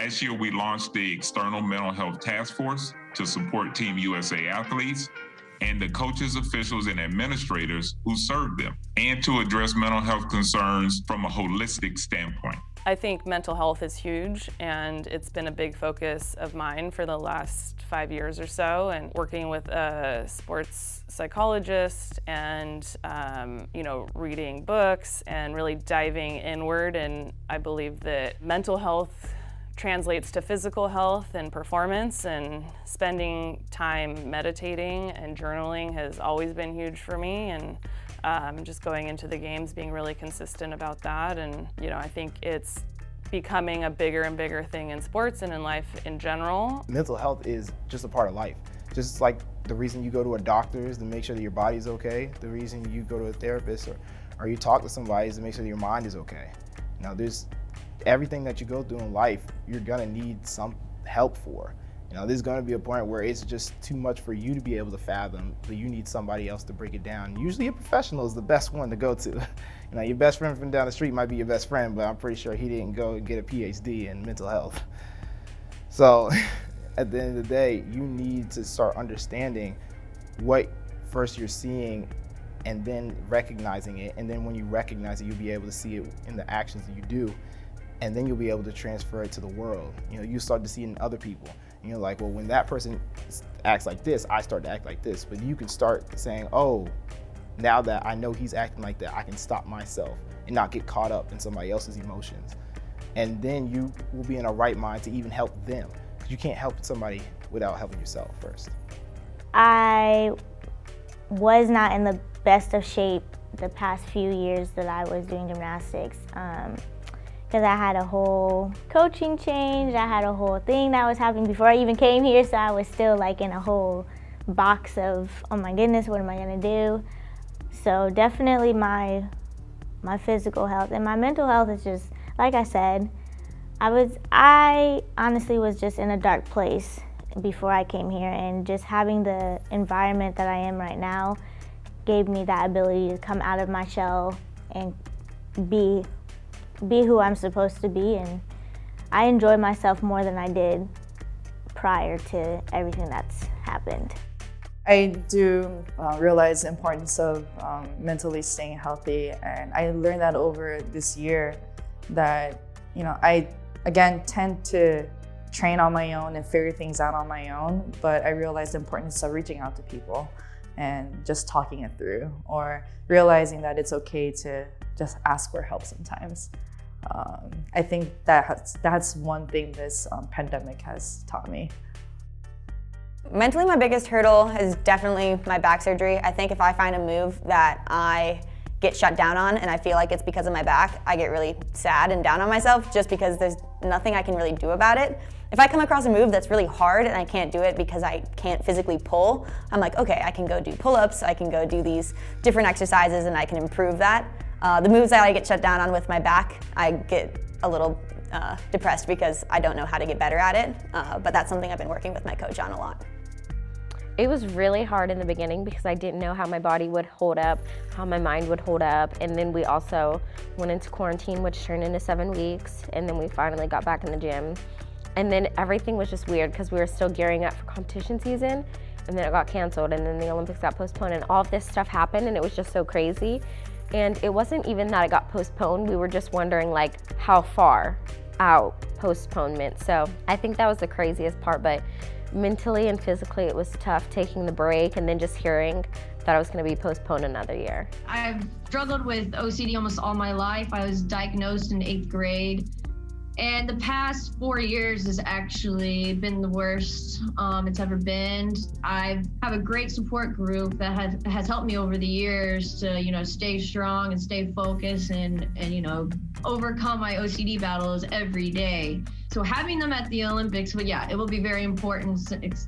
Last year, we launched the External Mental Health Task Force to support Team USA athletes and the coaches, officials, and administrators who serve them, and to address mental health concerns from a holistic standpoint. I think mental health is huge, and it's been a big focus of mine for the last 5 years or so, and working with a sports psychologist and reading books and really diving inward. And I believe that mental health translates to physical health and performance, and spending time meditating and journaling has always been huge for me, and just going into the games being really consistent about that. And I think it's becoming a bigger and bigger thing in sports and in life in general. Mental health is just a part of life. Just like the reason you go to a doctor is to make sure that your body's okay, the reason you go to a therapist or you talk to somebody is to make sure that your mind is okay. There's everything that you go through in life, you're gonna need some help for. There's gonna be a point where it's just too much for you to be able to fathom, so you need somebody else to break it down. Usually a professional is the best one to go to. Your best friend from down the street might be your best friend, but I'm pretty sure he didn't go and get a PhD in mental health. So at the end of the day, you need to start understanding what first you're seeing and then recognizing it. And then when you recognize it, you'll be able to see it in the actions that you do. And then you'll be able to transfer it to the world. You start to see it in other people. Like, well, when that person acts like this, I start to act like this. But you can start saying, oh, now that I know he's acting like that, I can stop myself and not get caught up in somebody else's emotions. And then you will be in a right mind to even help them. You can't help somebody without helping yourself first. I was not in the best of shape the past few years that I was doing gymnastics. Because I had a whole coaching change, I had a whole thing that was happening before I even came here, so I was still like in a whole box of, oh my goodness, what am I gonna do? So definitely my physical health and my mental health is just, like I said, I honestly was just in a dark place before I came here, and just having the environment that I am right now gave me that ability to come out of my shell and be who I'm supposed to be, and I enjoy myself more than I did prior to everything that's happened. I do realize the importance of mentally staying healthy, and I learned that over this year that, I again tend to train on my own and figure things out on my own, but I realized the importance of reaching out to people and just talking it through, or realizing that it's okay to just ask for help sometimes. I think that's one thing this pandemic has taught me. Mentally, my biggest hurdle is definitely my back surgery. I think if I find a move that I get shut down on and I feel like it's because of my back, I get really sad and down on myself just because there's nothing I can really do about it. If I come across a move that's really hard and I can't do it because I can't physically pull, I'm like, okay, I can go do pull-ups, I can go do these different exercises and I can improve that. The moves that I get shut down on with my back, I get a little depressed because I don't know how to get better at it, but that's something I've been working with my coach on a lot. It was really hard in the beginning because I didn't know how my body would hold up, how my mind would hold up, and then we also went into quarantine, which turned into 7 weeks, and then we finally got back in the gym. And then everything was just weird because we were still gearing up for competition season, and then it got canceled, and then the Olympics got postponed, and all of this stuff happened, and it was just so crazy. And it wasn't even that it got postponed, we were just wondering like how far out postponement. So I think that was the craziest part, but mentally and physically it was tough taking the break and then just hearing that I was gonna be postponed another year. I've struggled with OCD almost all my life. I was diagnosed in 8th grade. And the past 4 years has actually been the worst it's ever been. I have a great support group that has helped me over the years to, stay strong and stay focused and overcome my OCD battles every day. So having them at the Olympics, but yeah, it will be very important,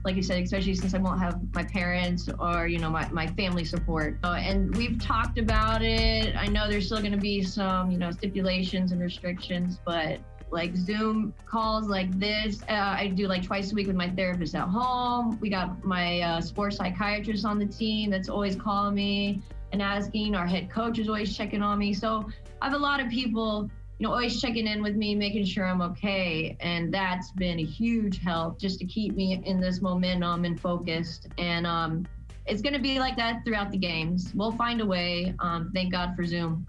like you said, especially since I won't have my parents or, my family support. And we've talked about it. I know there's still going to be some, stipulations and restrictions, but like Zoom calls like this, I do like twice a week with my therapist at home. We got my sports psychiatrist on the team that's always calling me and asking. Our head coach is always checking on me. So I have a lot of people, always checking in with me, making sure I'm okay. And that's been a huge help just to keep me in this momentum and focused. And it's going to be like that throughout the games. We'll find a way. Thank God for Zoom.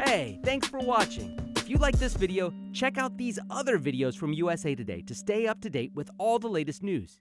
Hey, thanks for watching. If you like this video, check out these other videos from USA Today to stay up to date with all the latest news.